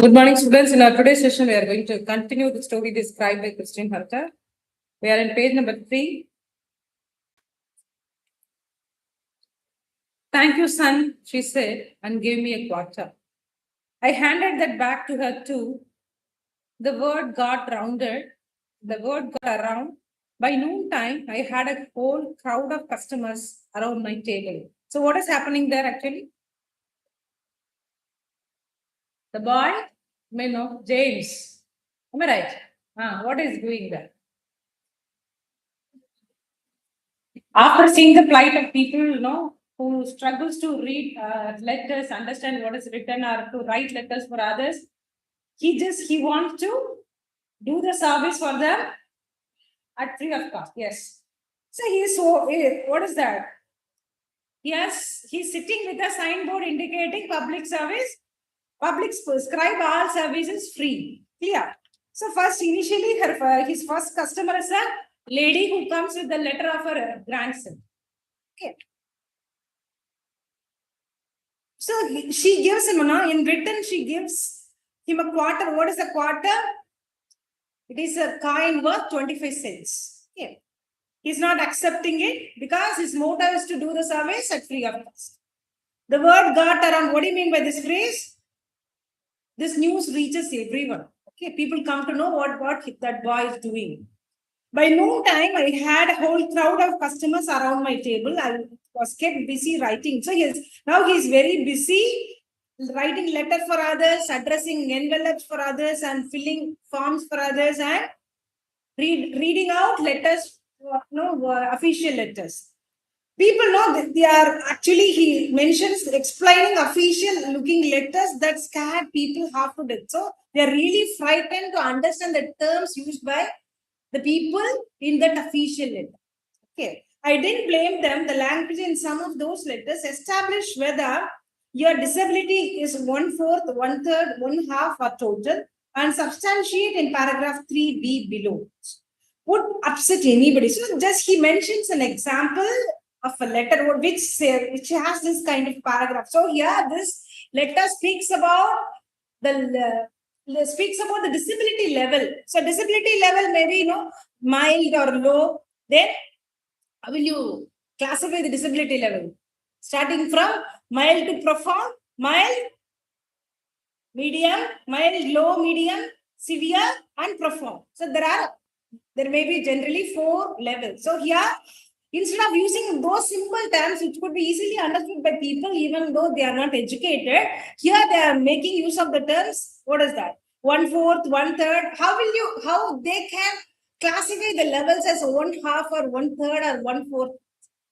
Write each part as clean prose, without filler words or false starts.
Good morning, students. In our today's session, we are going to continue the story described by Christine Herter. We are in page number 3. Thank you, son, she said, and gave me a quarter. I handed that back to her too. The word got rounded. The word got around. By noontime, I had a whole crowd of customers around my table. So what is happening there actually? The boy, James. Am I right? What is doing there? After seeing the plight of people, who struggles to read letters, understand what is written, or to write letters for others, he wants to do the service for them at free of cost. Yes. So what is that? Yes, he's sitting with a signboard indicating public service. Public prescribe all services free. Clear. So first, initially, his first customer is a lady who comes with the letter of her grandson. Okay. So she gives him, in return, she gives him a quarter. What is a quarter? It is a coin worth 25 cents. Okay. He's not accepting it because his motive is to do the service at free of cost. The word got around. What do you mean by this phrase? This news reaches everyone. Okay, people come to know what that boy is doing. By noontime, I had a whole crowd of customers around my table. I was kept busy writing. So now he's very busy writing letters for others, addressing envelopes for others, and filling forms for others, and reading out letters, official letters. People know that they are actually, he mentions explaining official looking letters that scared people half to death. So they are really frightened to understand the terms used by the people in that official letter. Okay. I didn't blame them. The language in some of those letters establish whether your disability is 1/4, 1/3, 1/2 or total, and substantiate in paragraph 3b below. Would upset anybody. So just he mentions an example of a letter which has this kind of paragraph. So here this letter speaks about the disability level. So disability level may be mild or low. Then how will you classify the disability level? Starting from mild to profound, mild, medium, mild, low, medium, severe, and profound. So there may be generally 4 levels. So here, instead of using those simple terms which could be easily understood by people even though they are not educated, here they are making use of the terms. What is that? 1/4, 1/3. How they can classify the levels as 1/2 or 1/3 or 1/4?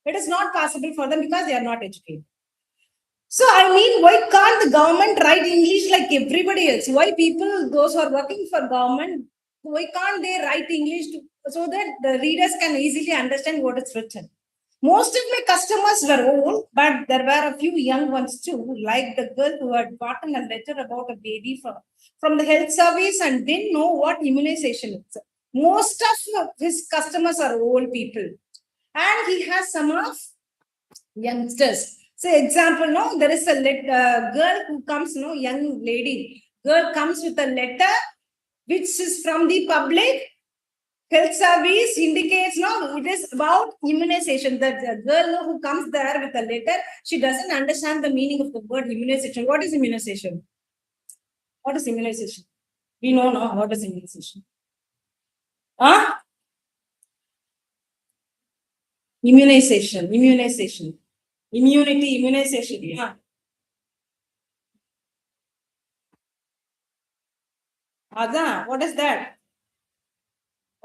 It is not possible for them because they are not educated. So why can't the government write English like everybody else? Why people, those who are working for government, why can't they write English so that the readers can easily understand what is written? Most of my customers were old, but there were a few young ones too, like the girl who had gotten a letter about a baby from the health service and didn't know what immunization is. Most of his customers are old people. And he has some of youngsters. So example, there is a girl who comes, young lady. Girl comes with a letter which is from the public health service, indicates it is about immunization. The girl who comes there with a letter, she doesn't understand the meaning of the word immunization. What is immunization? What is immunization? We know now what is immunization. Immunization. Immunity, immunization. Yeah. What is that?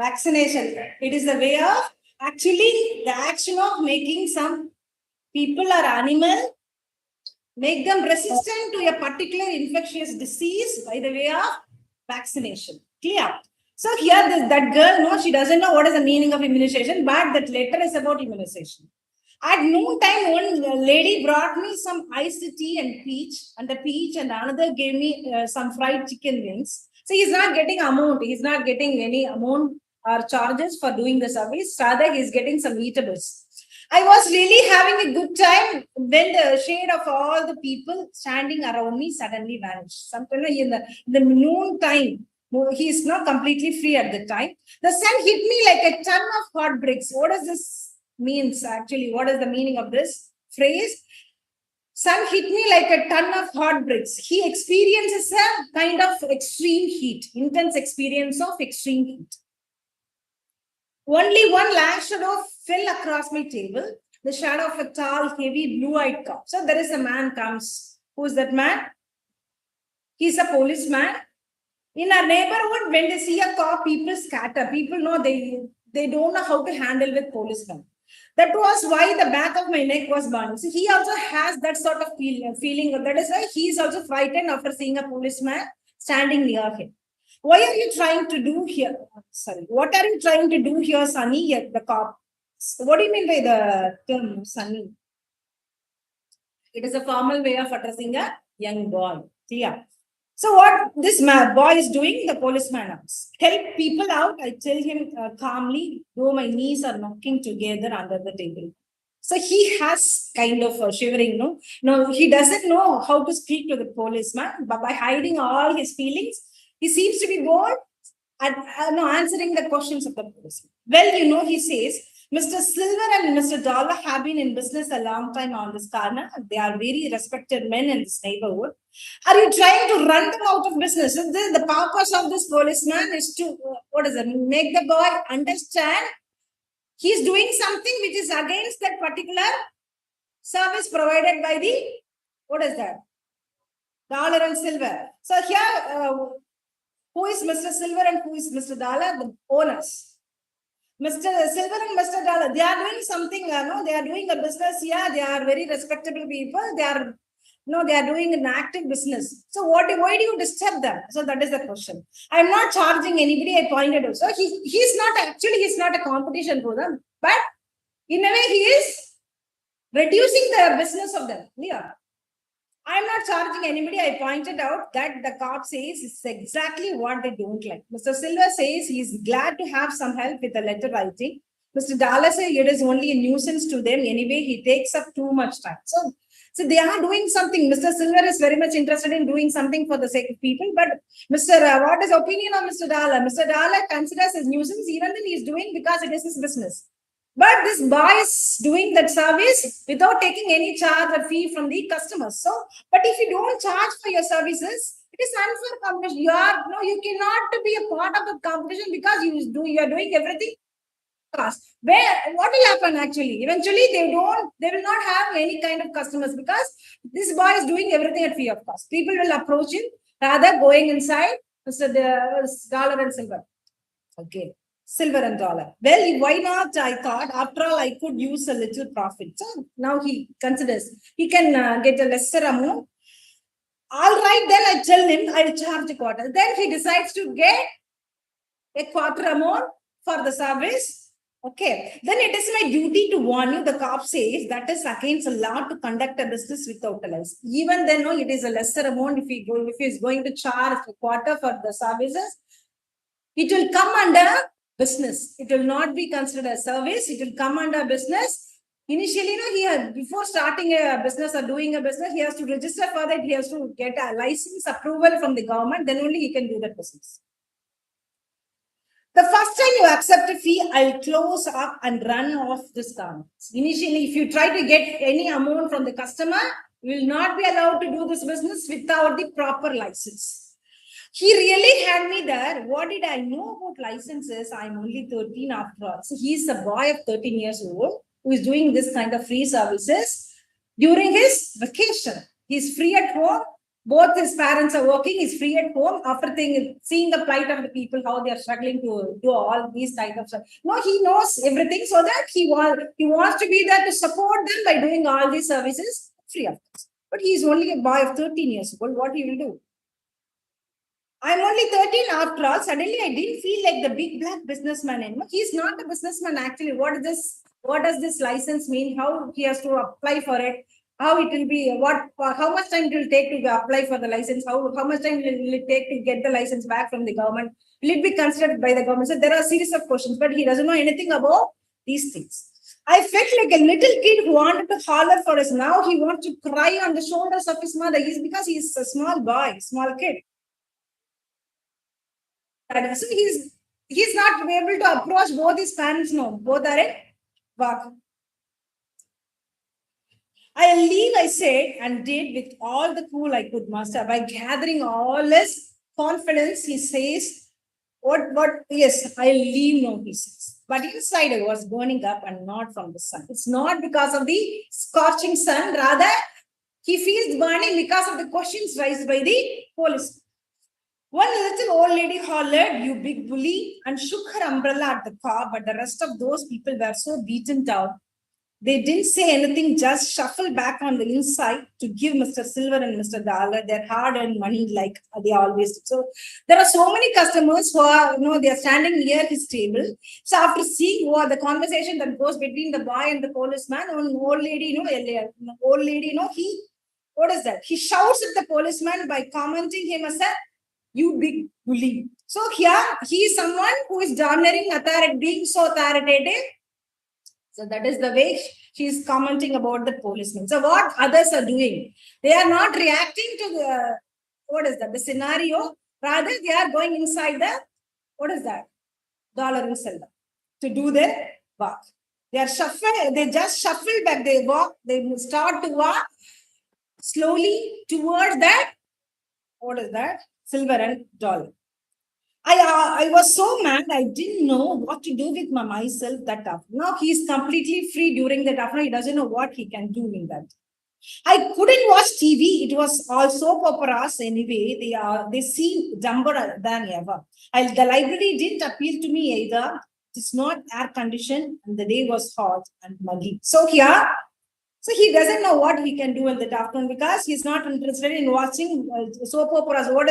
Vaccination. It is the way of actually the action of making some people or animal, make them resistant to a particular infectious disease by the way of vaccination. Clear? So here that girl, she doesn't know what is the meaning of immunization, but that letter is about immunization. At noontime, one lady brought me some iced tea and peach, and another gave me some fried chicken wings. So he's not getting amount. He's not getting any amount or charges for doing the service. Rather, he's getting some eatables. I was really having a good time when the shade of all the people standing around me suddenly vanished. Sometime in the noon time, he is not completely free at the time. The sun hit me like a ton of hot bricks. What does this means actually? What is the meaning of this phrase? Sun hit me like a ton of hot bricks. He experiences a kind of extreme heat, intense experience of extreme heat. Only one long shadow fell across my table, the shadow of a tall, heavy, blue-eyed cop. So there is a man comes. Who's that man? He's a policeman. In our neighborhood, when they see a cop, people scatter. People know they don't know how to handle with policemen. That was why the back of my neck was burning. So he also has that sort of feeling. That is why he is also frightened after seeing a policeman standing near him. Why are you trying to do here? Sorry, what are you trying to do here, Sunny? Here, the cop. What do you mean by the term Sunny? It is a formal way of addressing a young boy. Yeah. So what this boy is doing, the policeman asks, help people out. I tell him calmly, though my knees are knocking together under the table. So he has kind of a shivering, no? No, he doesn't know how to speak to the policeman, but by hiding all his feelings, he seems to be bored at answering the questions of the policeman. Well, he says, Mr. Silver and Mr. Dollar have been in business a long time on this corner. They are very respected men in this neighborhood. Are you trying to run them out of business? The purpose of this policeman is to, make the boy understand he's doing something which is against that particular service provided by the, dollar and silver. So here, who is Mr. Silver and who is Mr. Dollar? The owners. Mr. Silver and Mr. Dollar, they are doing something, they are doing a business here. They are very respectable people. They are doing an active business. So why do you disturb them? So that is the question. I'm not charging anybody, I pointed out. So he's not a competition for them, but in a way he is reducing the business of them. Yeah. I'm not charging anybody. I pointed out that the cop says it's exactly what they don't like. Mr. Silver says he's glad to have some help with the letter writing. Mr. Dalla says it is only a nuisance to them. Anyway, he takes up too much time. So they are doing something. Mr. Silver is very much interested in doing something for the sake of people. But what is opinion of Mr. Dalla? Mr. Dalla considers his nuisance even then he's doing because it is his business. But this boy is doing that service without taking any charge or fee from the customers. So, but if you don't charge for your services, it is unfair competition. You cannot be a part of the competition because you are doing everything. What will happen actually? Eventually, they will not have any kind of customers because this boy is doing everything at free of cost. People will approach him rather going inside Mr. Dollar and Silver. Okay. Silver and dollar. Well, why not? I thought, after all, I could use a little profit. So now he considers he can get a lesser amount. All right, then I tell him I'll charge a quarter. Then he decides to get a quarter amount for the service. Okay. Then it is my duty to warn you. The cop says that is against the law to conduct a business without a license. Even then, it is a lesser amount if he is going to charge a quarter for the services. It will come under business. It will not be considered a service. It will come under business. Initially, before starting a business or doing a business, he has to register for that. He has to get a license approval from the government. Then only he can do that business. The first time you accept a fee, I'll close up and run off this garment. Initially, if you try to get any amount from the customer, you will not be allowed to do this business without the proper license. He really had me there. What did I know about licenses? I'm only 13 after all. So he's a boy of 13 years old who is doing this kind of free services during his vacation. He's free at home. Both his parents are working. He's free at home after seeing the plight of the people, how they are struggling to do all these type of stuff. No, he knows everything so that he wants to be there to support them by doing all these services free of cost. But he's only a boy of 13 years old. What he will do? I'm only 13 after all. Suddenly, I didn't feel like the big black businessman anymore. He's not a businessman actually. What does this license mean? How he has to apply for it? How it will be? How much time it will take to apply for the license? How much time will it take to get the license back from the government? Will it be considered by the government? So there are a series of questions, but he doesn't know anything about these things. I felt like a little kid who wanted to holler for us. Now he wants to cry on the shoulders of his mother. He's because he's a small boy, small kid. So he's not able to approach both his parents. No, both are in work. I'll leave, I said, and did with all the cool I could muster. By gathering all his confidence, he says, yes, I'll leave, no, he says. But inside I was burning up and not from the sun. It's not because of the scorching sun, rather, he feels burning because of the questions raised by the police. One little old lady hollered, "You big bully," and shook her umbrella at the car, but the rest of those people were so beaten down. They didn't say anything, just shuffled back on the inside to give Mr. Silver and Mr. Dollar their hard-earned money like they always do. So there are so many customers who are, they are standing near his table. So after seeing what the conversation that goes between the boy and the policeman, one old lady, what is that? He shouts at the policeman by commenting him as a "you big bully." So here he is someone who is domineering, being so authoritative. So that is the way she is commenting about the policeman. So what others are doing, they are not reacting to the scenario. Rather, they are going inside dollar and silver to do their work. They just shuffle back. They walk, they start to walk slowly towards that, silver and dollar. I was so mad, I didn't know what to do with myself that afternoon. Now he is completely free during that afternoon. He doesn't know what he can do in that. I couldn't watch TV. It was all soap operas anyway. They seem dumber than ever. The library didn't appeal to me either. It's not air conditioned and the day was hot and muggy. So he doesn't know what he can do in that afternoon because he's not interested in watching soap operas. What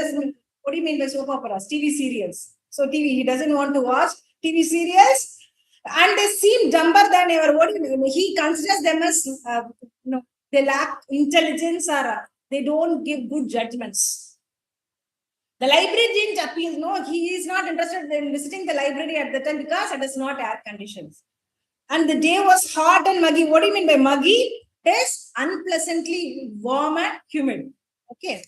do you mean by soap operas? TV serials. So he doesn't want to watch TV serials, and they seem dumber than ever. What do you mean? He considers them as they lack intelligence or they don't give good judgments. The library didn't appeal. No, he is not interested in visiting the library at the time because it is not air conditions. And the day was hot and muggy. What do you mean by muggy? It is unpleasantly warm and humid. Okay.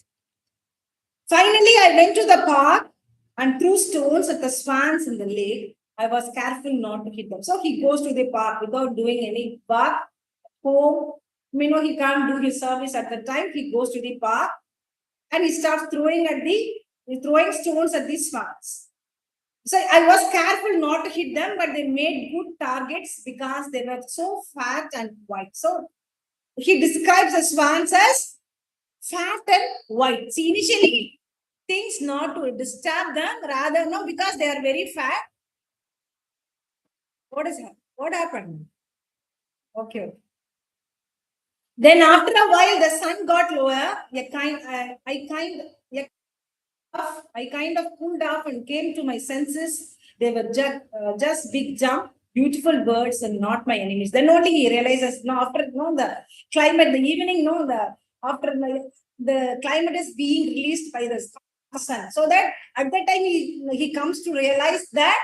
Finally, I went to the park and threw stones at the swans in the lake. I was careful not to hit them. So he goes to the park without doing any work home. He can't do his service at the time. He goes to the park and he starts throwing stones at the swans. So I was careful not to hit them, but they made good targets because they were so fat and white. So he describes the swans as fat and white. See, initially, things not to disturb them, rather because they are very fat. What happened? Okay. Then after a while, the sun got lower. I kind of cooled off and came to my senses. They were just big jump, beautiful birds, and not my enemies. Then only he realizes after the climate, the evening, the climate is being released by the sun. So that at that time he comes to realize that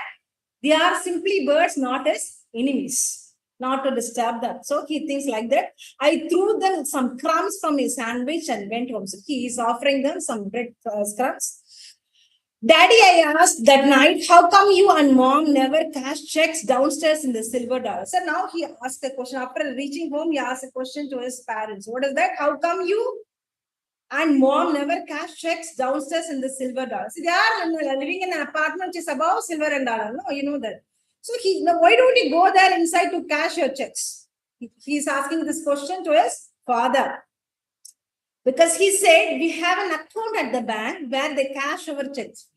they are simply birds, not his enemies, not to disturb them. So he thinks like that. I threw them some crumbs from his sandwich and went home. So he is offering them some bread crumbs. Daddy, I asked that night, how come you and mom never cash checks downstairs in the silver dollar? So now he asked a question. After reaching home, he asked a question to his parents. What is that? How come you and mom never cash checks downstairs in the silver dollar? See, they are living in an apartment which is above silver and dollar. No, you know that. So why don't you go there inside to cash your checks? He is asking this question to his father. Because he said, we have an account at the bank where they cash our checks.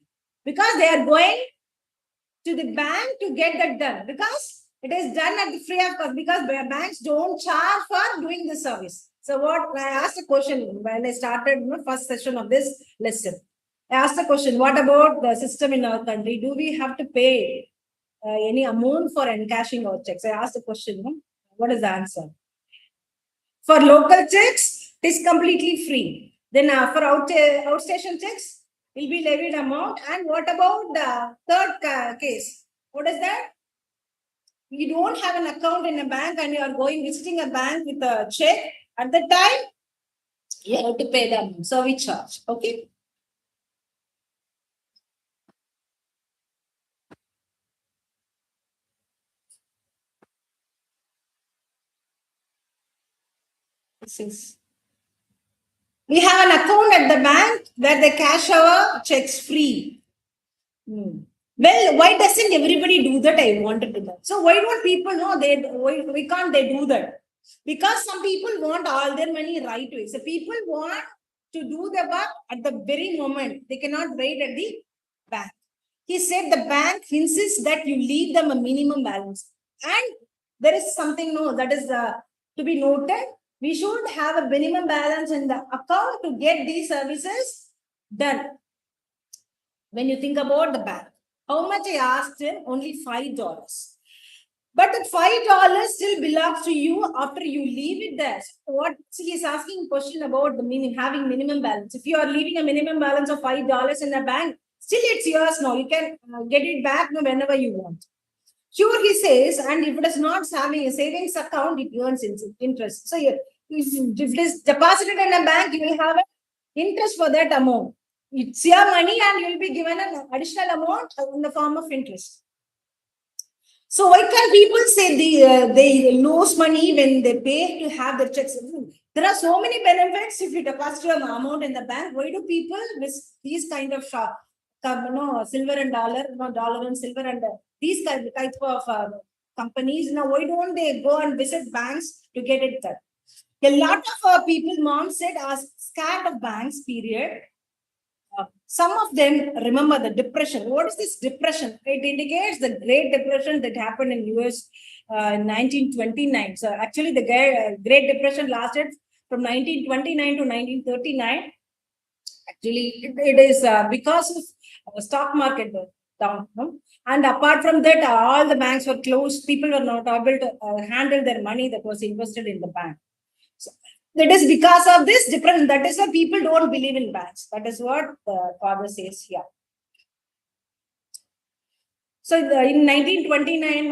Because they are going to the bank to get that done. Because it is done at the free of cost. Because banks don't charge for doing the service. So what I asked a question when I started the first session of this lesson. I asked a question, what about the system in our country? Do we have to pay any amount for encashing our checks? I asked the question, what is the answer? For local checks, it is completely free. Then for outstation checks, will be levied amount. And what about the third case? What is that? you don't have an account in a bank and you are going visiting a bank with a check, at the time you have to pay the service charge. Okay. We have an account at the bank where they cash our checks free. Well, why doesn't everybody do that? I wanted to know. So why don't people know why can't they do that? Because some people want all their money right away. So people want to do the work at the very moment. They cannot wait at the bank. He said the bank insists that you leave them a minimum balance. And there is something that is to be noted. We should have a minimum balance in the account to get these services done. When you think about the bank, how much I asked him? Only $5. But that $5 still belongs to you after you leave it there. So he's asking a question about the having minimum balance. If you are leaving a minimum balance of $5 in the bank, still it's yours now. You can get it back whenever you want. Sure, he says, and if it is not having a savings account, it earns interest. So if it is deposited in a bank, you will have an interest for that amount. It's your money and you will be given an additional amount in the form of interest. So why can people say they lose money when they pay to have their checks? There are so many benefits if you deposit an amount in the bank. Why do people miss these kind of silver and dollar, dollar and silver and these type of companies? Now, why don't they go and visit banks to get it done? A lot of people, mom said, are scared of banks, period. Some of them remember the depression. What is this depression? It indicates the Great Depression that happened in US in 1929. So actually the Great Depression lasted from 1929 to 1939. Actually, it is because of stock market down. And apart from that, all the banks were closed. People were not able to handle their money that was invested in the bank. So, that is because of this depression. That is why people don't believe in banks. That is what the father says here. So in 1929,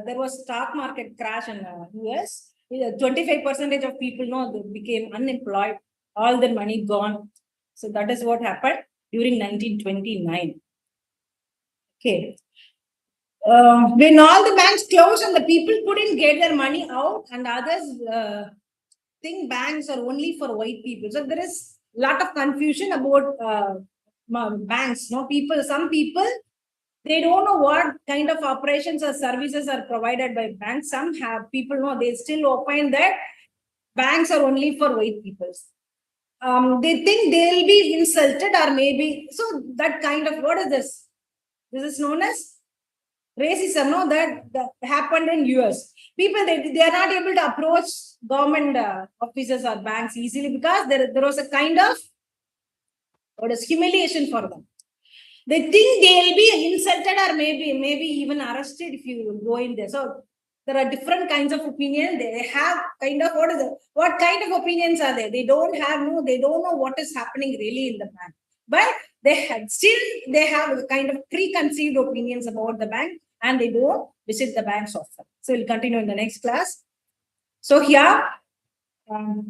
there was stock market crash in US. 25% of people they became unemployed. All their money gone. So that is what happened during 1929. Okay. When all the banks closed and the people couldn't get their money out, and others think banks are only for white people. So there is a lot of confusion about banks. Some people, they don't know what kind of operations or services are provided by banks. Some people they still opine that banks are only for white people. They think they'll be insulted or maybe, so that kind of, what is this? This is known as racism, that happened in US. People, they are not able to approach government officers or banks easily because there was a kind of humiliation for them. They think they'll be insulted or maybe even arrested if you go in there. So there are different kinds of opinions. They have kind of, what kind of opinions are there? They don't know what is happening really in the bank. But they have a kind of preconceived opinions about the bank and they don't visit the banks often. So we'll continue in the next class. So here,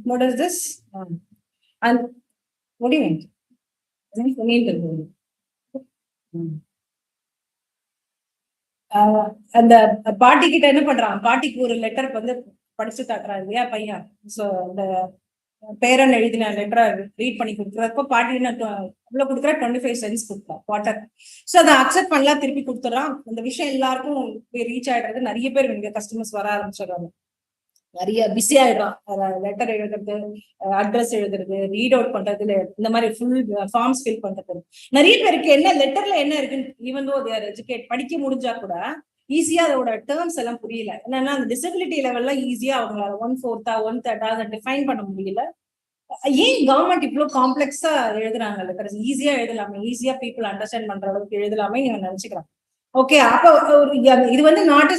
what is this? And what do you mean? அந்த பாட்டி கிட்ட என்ன பண்றான், பாட்டிக்கு ஒரு letter படிச்சு காட்டுறான் இல்லையா பையன். சோ அந்த பேரன் எழுதின லெட்டரை ரீட் பண்ணி கொடுக்குறப்ப பாட்டி எவ்வளவு கொடுக்குறா, 25 cents கொடுத்தா வாட்டர். சோ அதை அக்செப்ட் பண்ணலாம், திருப்பி கொடுத்துறான். அந்த விஷயம் எல்லாருக்கும் ரீச் ஆயிடுறது. நிறைய பேர் இங்க கஸ்டமர்ஸ் வர ஆரம்பிச்சிடறாங்க. நிறைய பிஸி ஆயிடும். லெட்டர் எழுதுறது, அட்ரஸ் எழுதுறது, ரீட் அவுட் பண்றதுல, இந்த மாதிரி ஃபுல் ஃபார்ம்ஸ் ஃபில் பண்றது. நிறைய பேருக்கு என்ன லெட்டர்ல என்ன இருக்குன்னு even though they are educate படிக்க முடிஞ்சா கூட ஈஸியா அதோட டேர்ம்ஸ் எல்லாம் புரியல. என்னன்னா அந்த டிசபிலிட்டி லெவல்லாம் ஈஸியா அவங்களால 1/4 1/3 அதை டிஃபைன் பண்ண முடியல. ஏன் கவர்மெண்ட் இவ்வளவு காம்ப்ளெக்ஸா எழுதுறாங்க லெட்டர்ஸ்? ஈஸியா எழுதலாமே, ஈஸியா பீப்புள் அண்டர்ஸ்டாண்ட் பண்ற அளவுக்கு எழுதலாமே நீங்க நினைச்சுக்கிறாங்க. ஓகே, அப்போ இது வந்து not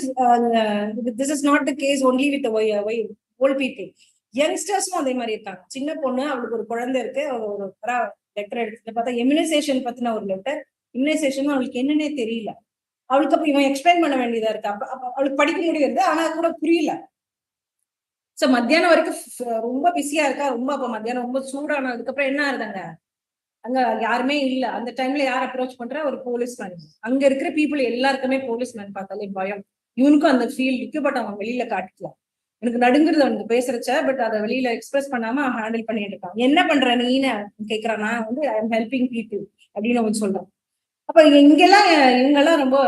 this is not the case only with old people. யங்ஸ்டர்ஸும் அதே மாதிரி இருக்காங்க. சின்ன பொண்ணு, அவளுக்கு ஒரு குழந்தை இருக்கு, ஒரு லெட்டர் எடுத்துட்டு பார்த்தா இம்யூனைசேஷன் பத்தின ஒரு லெட்டர். இம்யூனைசேஷன் அவளுக்கு என்னன்னே தெரியல. அவளுக்கு அப்ப இவன் எக்ஸ்பிளைன் பண்ண வேண்டியதா இருக்கு. அப்ப அவளுக்கு படிக்க முடியாது, ஆனா கூட புரியல. சோ மத்தியானம் வரைக்கும் ரொம்ப பிஸியா இருக்கா. ரொம்ப அப்ப மத்தியானம் ரொம்ப சூடானதுக்கு அப்புறம் என்ன ஆகுதுங்க, அங்க யாருமே இல்ல. அந்த டைம்ல யார் அப்ரோச் பண்றா, ஒரு போலீஸ்மேன். அங்க இருக்கிற பீப்புள் எல்லாருக்குமே போலீஸ்மேன் பார்த்தாலே பயம். இவனுக்கும் அந்த ஃபீல் இருக்கு, பட் அவன் வெளியில காட்டிக்கலாம். எனக்கு நடுங்குறது அவனுக்கு பேசுறச்ச, பட் அதை வெளியில எக்ஸ்பிரஸ் பண்ணாம ஹேண்டில் பண்ணிட்டு இருக்கான். என்ன பண்ற நீன்னு கேக்குறான். நான் வந்து ஐ எம் ஹெல்பிங் பீப்புள் அப்படின்னு அவன் சொல்றான். அப்ப இங்கெல்லாம் இவங்கெல்லாம் ரொம்ப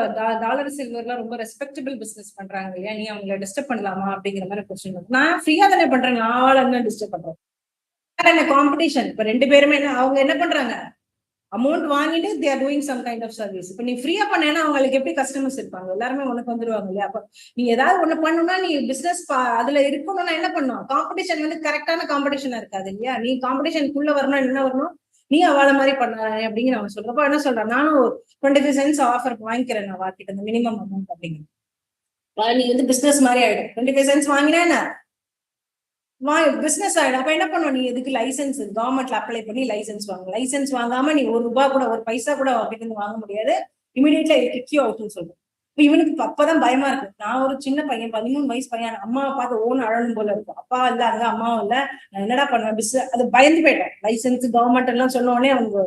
டாலர் சில்வர்லாம் ரொம்ப ரெஸ்பெக்டபிள் பிசினஸ் பண்றாங்க இல்லையா, நீ அவங்களை டிஸ்டர்ப் பண்ணலாமா அப்படிங்கிற மாதிரி கொஸ்டின். நான் ஃப்ரீயா தானே பண்றேன், நான் என்ன டிஸ்டர்ப் பண்றேன். காம்படிஷன். இப்ப ரெண்டு பேருமே அவங்க என்ன பண்றாங்க, அமௌண்ட் வாங்கிட்டு they are doing some kind of service. இப்ப நீ ஃப்ரீயா பண்ணேன்னா அவங்களுக்கு எப்படி கஸ்டமர்ஸ் இருப்பாங்க, எல்லாருமே உனக்கு வந்துருவாங்க இல்லையா. அப்ப நீ ஏதாவது ஒண்ணு பண்ணணும்னா நீ பிசினஸ் அதுல இருக்கணும்னா என்ன பண்ணும், காம்படிஷன் வந்து கரெக்டான காம்படிஷனா இருக்காது இல்லையா. நீ காம்படிஷனுக்குள்ள வரணும், என்ன வரணும், நீ அவளை மாதிரி பண்ண அப்படிங்கிற அவன் சொல்றப்ப என்ன சொல்றான், நானும் 25 cents ஆஃபர் வாங்கிக்கிறேன் நான் வாக்கிட்டு அந்த மினிமம் அமௌண்ட் அப்படிங்கிறது. நீ வந்து பிசினஸ் மாதிரி ஆயிடும். 25 cents வாங்கினா பிசினஸ் ஆயிடும். அப்ப என்ன பண்ணுவோம், நீ எதுக்கு லைசன்ஸ் கவர்மெண்ட்ல அப்ளை பண்ணி லைசன்ஸ் வாங்க. லைசன்ஸ் வாங்காம நீ ₹1 கூட ஒரு பைசா கூட அவர்கிட்ட வாங்க முடியாது. இமீடியட்லி கிக் யூ அவுட்னு சொல்றோம். இப்ப இவனுக்கு அப்பதான் பயமா இருக்கு. நான் ஒரு சின்ன பையன், 13 வயசு பையன், அம்மாவை பார்த்து ஓன் அழணும் போல இருக்கும். அப்பா இல்ல, அங்க அம்மாவும் இல்ல, நான் என்னடா பண்ணுவேன், அது பயந்து போயிட்டேன். லைசன்ஸ் கவர்மெண்ட் எல்லாம் சொன்ன உடனே அவங்க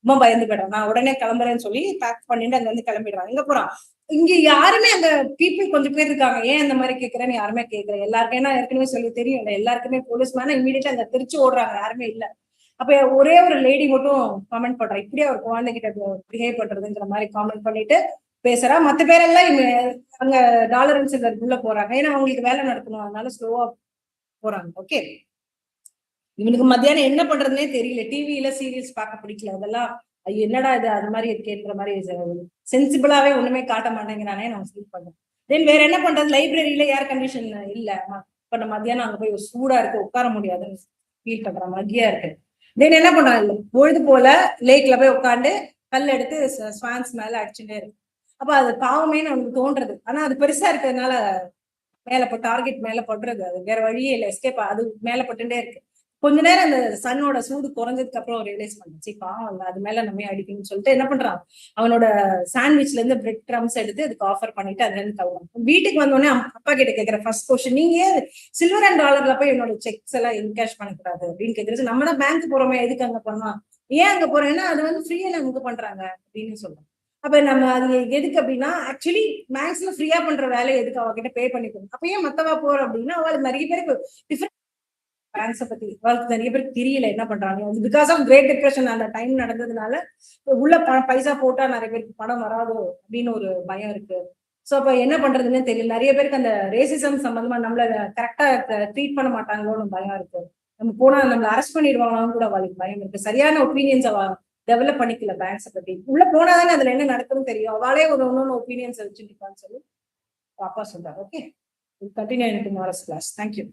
ரொம்ப பயந்து போயிட்டான். நான் உடனே கிளம்புறேன்னு சொல்லி பேக் பண்ணிட்டு அங்க இருந்து கிளம்பிடுறான். எங்க போறான், இங்க யாருமே அந்த பீப்புள் கொஞ்சம் பேர் இருக்காங்க. ஏன் அந்த மாதிரி கேட்கறேன்னு யாருமே கேட்கல. எல்லாருக்கும் என்ன ஏற்கனவே சொல்லி தெரியும், எல்லாருக்குமே போலீஸ் மேன இமீடியட்டா அங்க திருச்சி ஓடுறாங்க, யாருமே இல்ல. அப்ப ஒரே ஒரு லேடி மட்டும் காமெண்ட் பண்றா, இப்படியே ஒரு குழந்தைகிட்ட பிஹேவ் பண்றதுங்கிற மாதிரி காமெண்ட் பண்ணிட்டு பேசுறா. மத்த பேரெல்லாம் அங்க டாலர் அண்ட் சில்லருக்குள்ள போறாங்க, ஏன்னா அவங்களுக்கு வேலை நடத்தணும், அதனால ஸ்லோவா போறாங்க. ஓகே, இவனுக்கு மத்தியானம் என்ன பண்றதுன்னே தெரியல. டிவியில சீரியல்ஸ் பார்க்க பிடிக்கல. அதெல்லாம் என்னடா இது அது மாதிரி இருக்கேன்ற மாதிரி சென்சிபிளாவே ஒண்ணுமே காட்ட மாட்டேங்கிறானே நான் ஃபீல் பண்ணேன். தென் வேற என்ன பண்றது, லைப்ரரியில ஏர் கண்டிஷன் இல்ல. இப்ப நம்ம மத்தியானம் அங்க போய் சூடா இருக்கு, உட்கார முடியாதுன்னு ஃபீல் பண்ற மாதிரியா இருக்கு. தென் என்ன பண்றாங்க, பொழுது போல லேக்ல போய் உட்காந்து கல் எடுத்து ஸ்வான்ஸ் மேல அடிச்சுட்டே இருக்கு. அப்ப அது பாவமேன்னு அவனுக்கு தோன்றது. ஆனா அது பெருசா இருக்கிறதுனால மேல டார்கெட் மேல படுறது, அது வேற வழியே இல்லை, எஸ்கேப் அது மேல பட்டுட்டே இருக்கு. கொஞ்ச நேரம் அந்த சன்னோட சூடு குறைஞ்சதுக்கு அப்புறம் ரியலைஸ் பண்ணுச்சு, பாவம் அது மேல நம்ம அடிக்கணும்னு சொல்லிட்டு என்ன பண்றான், அவனோட சாண்ட்விச்ல இருந்து பிரெட் க்ரம்ஸ் எடுத்து அதுக்கு ஆஃபர் பண்ணிட்டு அதுல இருந்து தவறான். வீட்டுக்கு வந்தோடனே அப்பா கிட்ட கேட்கிற ஃபர்ஸ்ட் கொஸ்டின், நீங்க சில்வர் அண்ட் டாலர்ல போய் என்னோட செக்ஸ் எல்லாம் என்கேஷ் பண்ணக்கூடாது அப்படின்னு கேட்கறது. நம்ம தான் பேங்க் போறோமே, எதுக்கு அங்க போனோம், ஏன் அங்க போறேன்னா அது வந்து ஃப்ரீயா நமக்கு பண்றாங்க அப்படின்னு சொல்றோம். அப்ப நம்ம அது எதுக்கு அப்படின்னா, ஆக்சுவலி பேங்க்ஸ்ல ஃப்ரீயா பண்ற வேலையை எதுக்கு அவகிட்ட பே பண்ணிக்கணும். அப்ப ஏன் மத்தவா போறோம் அப்படின்னா, அவளுக்கு நிறைய பேருக்கு டிஃபரெண்ட் பேங்க்ஸை பத்தி அவளுக்கு நிறைய பேருக்கு தெரியல என்ன பண்றாங்க. பிகாஸ் ஆஃப் கிரேட் டிப்ரெஷன் அந்த டைம் நடந்ததுனால உள்ள பைசா போட்டா நிறைய பேருக்கு பணம் வராதோ அப்படின்னு ஒரு பயம் இருக்கு. சோ அப்ப என்ன பண்றதுன்னு தெரியல. நிறைய பேருக்கு அந்த ரேசிசம் சம்பந்தமா நம்மள கரெக்டா ட்ரீட் பண்ண மாட்டாங்களோன்னு பயம் இருக்கு. நம்ம போனா நம்மள அரெஸ்ட் பண்ணிடுவாங்களான்னு கூட அவளுக்கு பயம் இருக்கு. சரியான ஒப்பீனியன்ஸ் அவ டெவலப் பண்ணிக்கல பேங்க்ஸை பத்தி. உள்ள போனாதானே அதுல என்ன நடக்குதுன்னு தெரியும். அவளே ஒரு ஒன்னொன்னு ஒப்பீனியன்ஸ் வச்சுருக்கான்னு சொல்லி அப்பா சொல்றாரு. Okay, continue in tomorrow's class. Thank you.